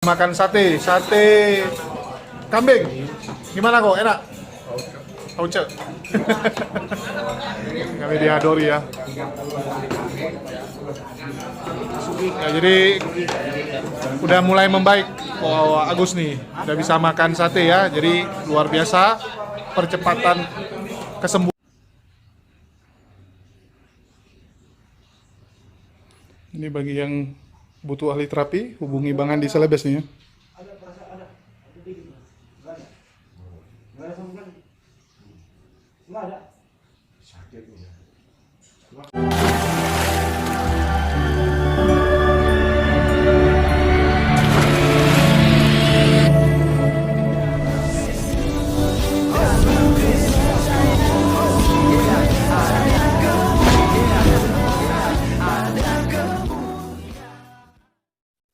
Makan sate kambing. Gimana kok? Enak? Hauce. Kami diadori ya. Ya, jadi udah mulai membaik Agus nih. Udah bisa makan sate ya. Jadi luar biasa percepatan kesembuhan. Ini bagi yang butuh ahli terapi, hubungi Bang Andi Selebes nih ya.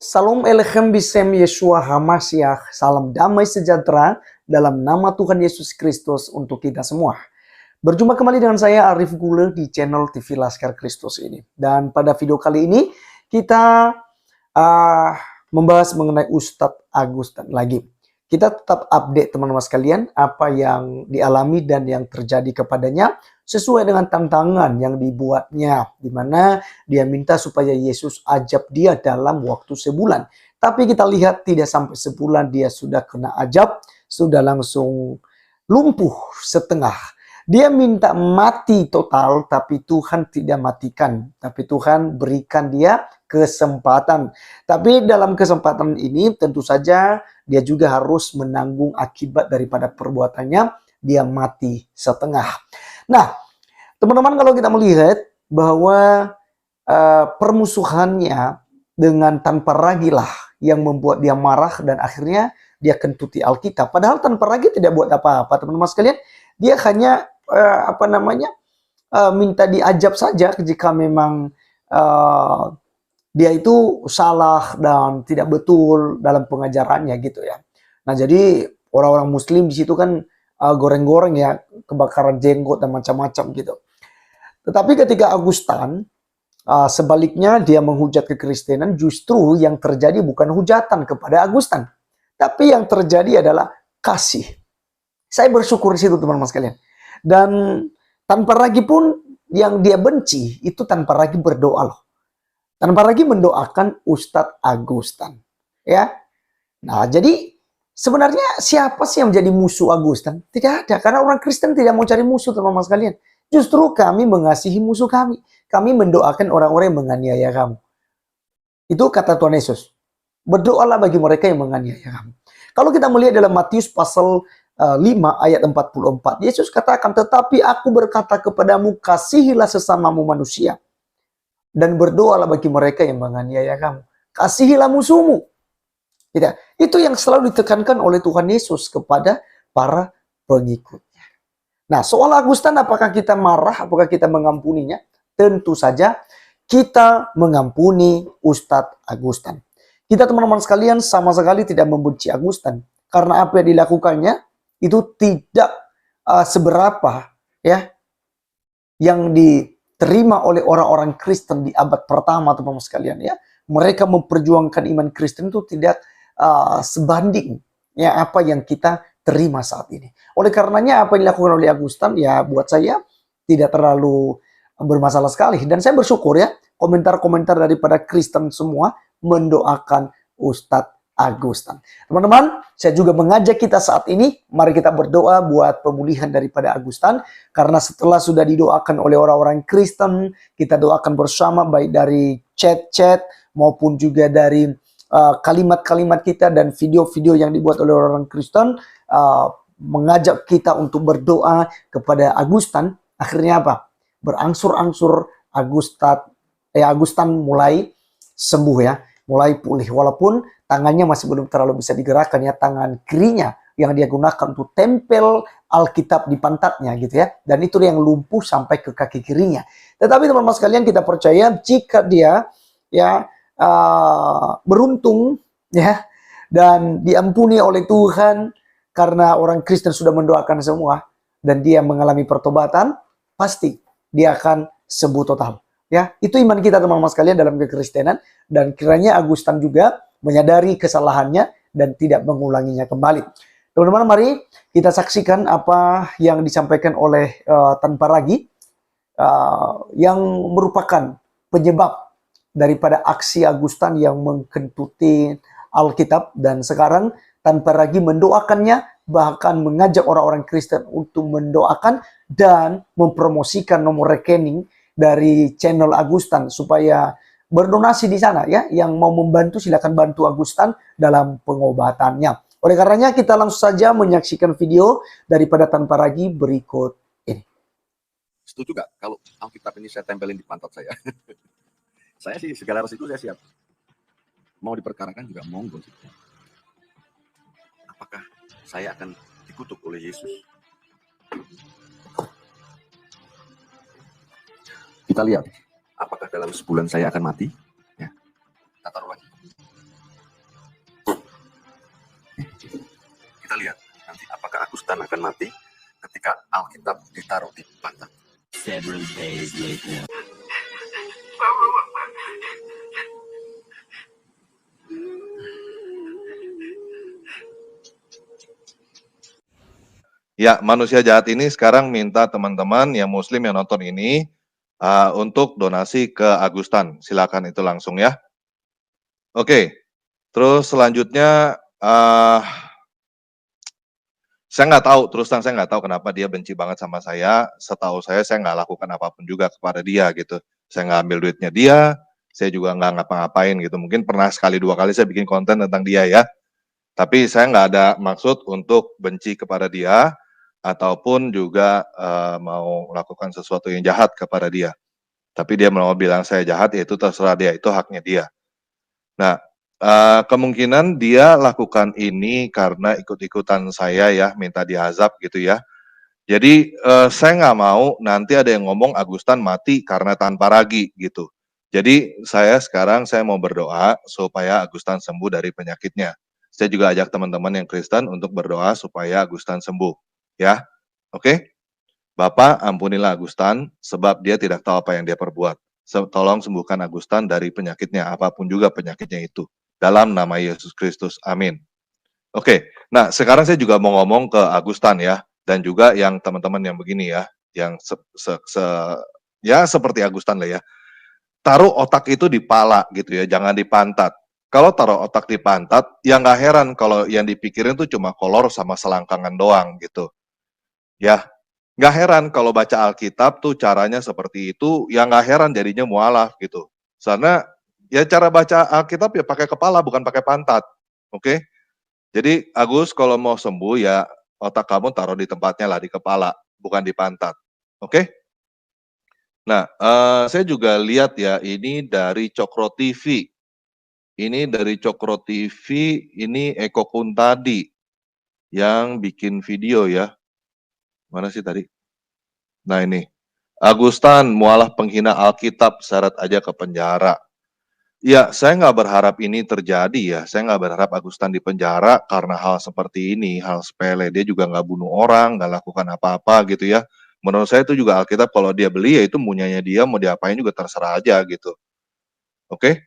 Salam Elechem Bisem Yeshua HaMashiach. Salam damai sejahtera dalam nama Tuhan Yesus Kristus untuk kita semua. Berjumpa kembali dengan saya Arif Gule di channel TV Laskar Kristus ini. Dan pada video kali ini kita membahas mengenai Ustadz Agustan lagi. Kita tetap update teman-teman sekalian apa yang dialami dan yang terjadi kepadanya sesuai dengan tantangan yang dibuatnya, di mana dia minta supaya Yesus ajab dia dalam waktu sebulan. Tapi kita lihat tidak sampai sebulan dia sudah kena ajab, sudah langsung lumpuh setengah. Dia minta mati total, tapi Tuhan tidak matikan. Tapi Tuhan berikan dia kesempatan. Tapi dalam kesempatan ini tentu saja dia juga harus menanggung akibat daripada perbuatannya. Dia mati setengah. Nah, teman-teman, kalau kita melihat bahwa permusuhannya dengan tanpa ragilah yang membuat dia marah dan akhirnya dia kentuti Alkitab. Padahal tanpa ragi tidak buat apa-apa, teman-teman sekalian. Dia hanya minta diajab saja jika memang dia itu salah dan tidak betul dalam pengajarannya gitu ya. Nah, jadi orang-orang Muslim di situ kan goreng-goreng ya, kebakaran jenggot dan macam-macam gitu. Tetapi ketika Agustan sebaliknya dia menghujat kekristenan, justru yang terjadi bukan hujatan kepada Agustan, tapi yang terjadi adalah kasih. Saya bersyukur di situ teman-teman sekalian. Dan tanpa ragi pun yang dia benci itu tanpa ragi berdoa loh. Tanpa ragi mendoakan Ustadz Agustan. Ya. Nah, jadi sebenarnya siapa sih yang menjadi musuh Agustan? Tidak ada, karena orang Kristen tidak mau cari musuh teman-teman sekalian. Justru kami mengasihi musuh kami. Kami mendoakan orang-orang yang menganiaya kamu. Itu kata Tuhan Yesus. Berdoalah bagi mereka yang menganiaya kamu. Kalau kita melihat dalam Matius pasal 5 ayat 44. Yesus katakan, tetapi aku berkata kepadamu, kasihilah sesamamu manusia. Dan berdoalah bagi mereka yang menganiaya kamu. Kasihilah musuhmu. Tidak. Itu yang selalu ditekankan oleh Tuhan Yesus kepada para pengikutnya. Nah, soal Agustan, apakah kita marah, apakah kita mengampuninya? Tentu saja kita mengampuni Ustadz Agustan. Kita teman-teman sekalian sama sekali tidak membenci Agustan. Karena apa yang dilakukannya itu tidak seberapa ya yang diterima oleh orang-orang Kristen di abad pertama teman-teman sekalian ya. Mereka memperjuangkan iman Kristen itu tidak sebanding ya apa yang kita terima saat ini. Oleh karenanya apa yang dilakukan oleh Agustan ya buat saya tidak terlalu bermasalah sekali. Dan saya bersyukur ya komentar-komentar daripada Kristen semua mendoakan Ustadz Agustan. Teman-teman, saya juga mengajak kita saat ini, mari kita berdoa buat pemulihan daripada Agustan. Karena setelah sudah didoakan oleh orang-orang Kristen, kita doakan bersama baik dari chat-chat maupun juga dari kalimat-kalimat kita dan video-video yang dibuat oleh orang Kristen. Mengajak kita untuk berdoa kepada Agustan. Akhirnya apa? Berangsur-angsur Agustan mulai sembuh ya. Mulai pulih, walaupun tangannya masih belum terlalu bisa digerakkan ya, tangan kirinya yang dia gunakan untuk tempel Alkitab di pantatnya gitu ya, dan itu yang lumpuh sampai ke kaki kirinya. Tetapi teman-teman sekalian, kita percaya jika dia ya beruntung ya dan diampuni oleh Tuhan karena orang Kristen sudah mendoakan semua dan dia mengalami pertobatan, pasti dia akan sembuh total. Ya, itu iman kita teman-teman sekalian dalam kekristenan, dan kiranya Agustan juga menyadari kesalahannya dan tidak mengulanginya kembali. Teman-teman, mari kita saksikan apa yang disampaikan oleh Tanpa Ragi yang merupakan penyebab daripada aksi Agustan yang mengkentuti Alkitab, dan sekarang Tanpa Ragi mendoakannya, bahkan mengajak orang-orang Kristen untuk mendoakan dan mempromosikan nomor rekening dari channel Agustan supaya berdonasi di sana ya. Yang mau membantu silakan bantu Agustan dalam pengobatannya. Oleh karenanya kita langsung saja menyaksikan video daripada Tanpa Ragi berikut ini. Setuju gak kalau Alkitab ini saya tempelin di pantat saya? Saya sih segala resiko saya siap. Mau diperkarakan juga monggo. Apakah saya akan dikutuk oleh Yesus? Kita lihat, apakah dalam sebulan saya akan mati? Ya, kita taruh lagi. Kita lihat nanti apakah Agustan akan mati ketika Alkitab ditaruh di pantat. Several days later. Ya, manusia jahat ini sekarang minta teman-teman yang muslim yang nonton ini untuk donasi ke Agustan. Silakan itu langsung ya. Oke, terus selanjutnya saya nggak tahu, terus terang saya nggak tahu kenapa dia benci banget sama saya. Setahu saya nggak lakukan apapun juga kepada dia gitu. Saya nggak ambil duitnya dia, saya juga nggak ngapa-ngapain gitu. Mungkin pernah sekali dua kali saya bikin konten tentang dia ya. Tapi saya nggak ada maksud untuk benci kepada dia, ataupun juga mau melakukan sesuatu yang jahat kepada dia. Tapi dia mau bilang saya jahat, ya itu terserah dia, itu haknya dia. Nah, kemungkinan dia lakukan ini karena ikut-ikutan saya ya, minta diazab gitu ya. Jadi saya nggak mau nanti ada yang ngomong Agustan mati karena Tanpa Ragi gitu. Jadi saya mau berdoa supaya Agustan sembuh dari penyakitnya. Saya juga ajak teman-teman yang Kristen untuk berdoa supaya Agustan sembuh. Ya, oke? Bapak, ampunilah Agustan, sebab dia tidak tahu apa yang dia perbuat. Tolong sembuhkan Agustan dari penyakitnya, apapun juga penyakitnya itu. Dalam nama Yesus Kristus, amin. Oke, nah sekarang saya juga mau ngomong ke Agustan ya, dan juga yang teman-teman yang begini ya, yang ya seperti Agustan lah ya. Taruh otak itu di pala gitu ya, jangan di pantat. Kalau taruh otak di pantat, ya nggak heran kalau yang dipikirin tuh cuma kolor sama selangkangan doang gitu. Ya, nggak heran kalau baca Alkitab tuh caranya seperti itu, ya nggak heran jadinya mualaf gitu. Karena ya cara baca Alkitab ya pakai kepala bukan pakai pantat. Oke? Jadi Agus kalau mau sembuh ya otak kamu taruh di tempatnya lah, di kepala, bukan di pantat. Oke? Nah, saya juga lihat ya ini dari Cokro TV. Ini dari Cokro TV, ini Eko Kuntadi yang bikin video ya. Mana sih tadi? Nah ini, Agustan mualah penghina Alkitab, syarat aja ke penjara. Ya, saya nggak berharap ini terjadi ya. Saya nggak berharap Agustan di penjara karena hal seperti ini, hal sepele. Dia juga nggak bunuh orang, nggak lakukan apa-apa gitu ya. Menurut saya itu juga Alkitab kalau dia beli ya itu punyanya dia, mau diapain juga terserah aja gitu. Oke?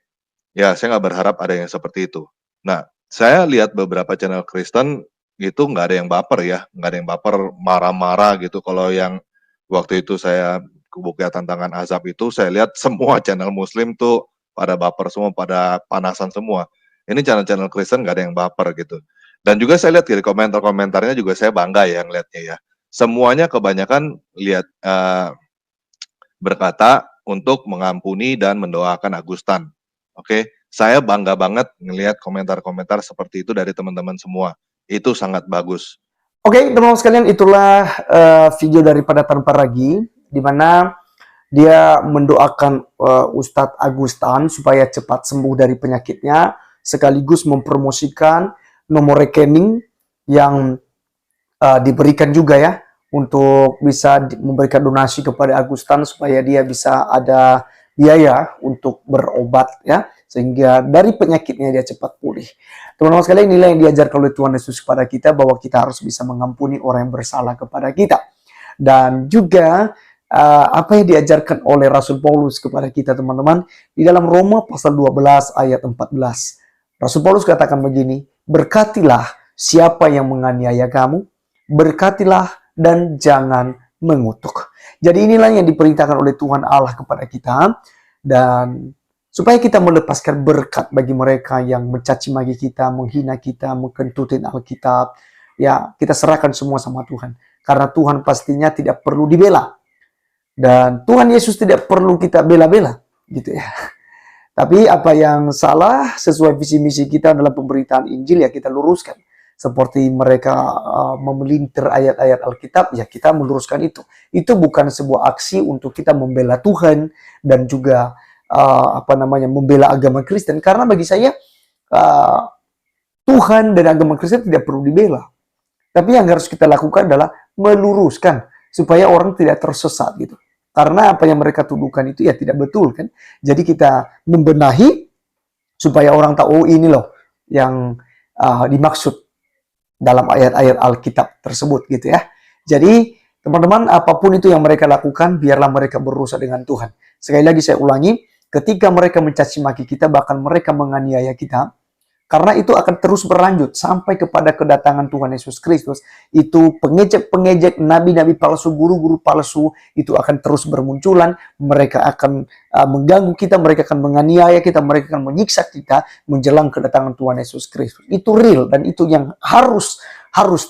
Ya, saya nggak berharap ada yang seperti itu. Nah, saya lihat beberapa channel Kristen gitu nggak ada yang baper ya, nggak ada yang baper marah-marah gitu. Kalau yang waktu itu saya buka tantangan azab itu, saya lihat semua channel Muslim tuh pada baper semua, pada panasan semua. Ini channel-channel Kristen nggak ada yang baper gitu. Dan juga saya lihat di komentar-komentarnya juga saya bangga ya ngeliatnya ya. Semuanya kebanyakan lihat berkata untuk mengampuni dan mendoakan Agustan. Oke, saya bangga banget ngelihat komentar-komentar seperti itu dari teman-teman semua. Itu sangat bagus. Oke, teman-teman sekalian, itulah video daripada Tanpa Ragi, di mana dia mendoakan Ustadz Agustan supaya cepat sembuh dari penyakitnya, sekaligus mempromosikan nomor rekening yang diberikan juga ya, untuk bisa memberikan donasi kepada Agustan supaya dia bisa ada biaya untuk berobat ya, sehingga dari penyakitnya dia cepat pulih. Teman-teman sekalian, inilah yang diajarkan oleh Tuhan Yesus kepada kita, bahwa kita harus bisa mengampuni orang yang bersalah kepada kita. Dan juga apa yang diajarkan oleh Rasul Paulus kepada kita teman-teman di dalam Roma pasal 12 ayat 14. Rasul Paulus katakan begini, berkatilah siapa yang menganiaya kamu, berkatilah dan jangan mengutuk. Jadi inilah yang diperintahkan oleh Tuhan Allah kepada kita, dan supaya kita melepaskan berkat bagi mereka yang mencaci maki kita, menghina kita, mengkentutin Alkitab. Ya, kita serahkan semua sama Tuhan. Karena Tuhan pastinya tidak perlu dibela. Dan Tuhan Yesus tidak perlu kita bela-bela, gitu ya. Tapi apa yang salah sesuai visi misi kita dalam pemberitaan Injil ya kita luruskan. Seperti mereka memelintir ayat-ayat Alkitab, ya kita meluruskan itu. Itu bukan sebuah aksi untuk kita membela Tuhan dan juga membela agama Kristen. Karena bagi saya Tuhan dan agama Kristen tidak perlu dibela. Tapi yang harus kita lakukan adalah meluruskan supaya orang tidak tersesat gitu. Karena apa yang mereka tuduhkan itu ya tidak betul kan. Jadi kita membenahi supaya orang tahu, oh ini loh yang dimaksud dalam ayat-ayat Alkitab tersebut gitu ya. Jadi teman-teman, apapun itu yang mereka lakukan, biarlah mereka berurusan dengan Tuhan. Sekali lagi saya ulangi, ketika mereka mencaci maki kita, bahkan mereka menganiaya kita, karena itu akan terus berlanjut sampai kepada kedatangan Tuhan Yesus Kristus. Itu pengejek-pengejek, nabi-nabi palsu, guru-guru palsu, itu akan terus bermunculan. Mereka akan mengganggu kita, mereka akan menganiaya kita, mereka akan menyiksa kita menjelang kedatangan Tuhan Yesus Kristus. Itu real dan itu yang harus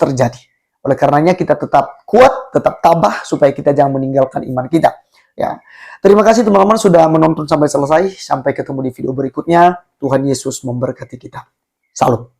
terjadi. Oleh karenanya kita tetap kuat, tetap tabah supaya kita jangan meninggalkan iman kita. Ya. Terima kasih teman-teman sudah menonton sampai selesai. Sampai ketemu di video berikutnya. Tuhan Yesus memberkati kita. Salam.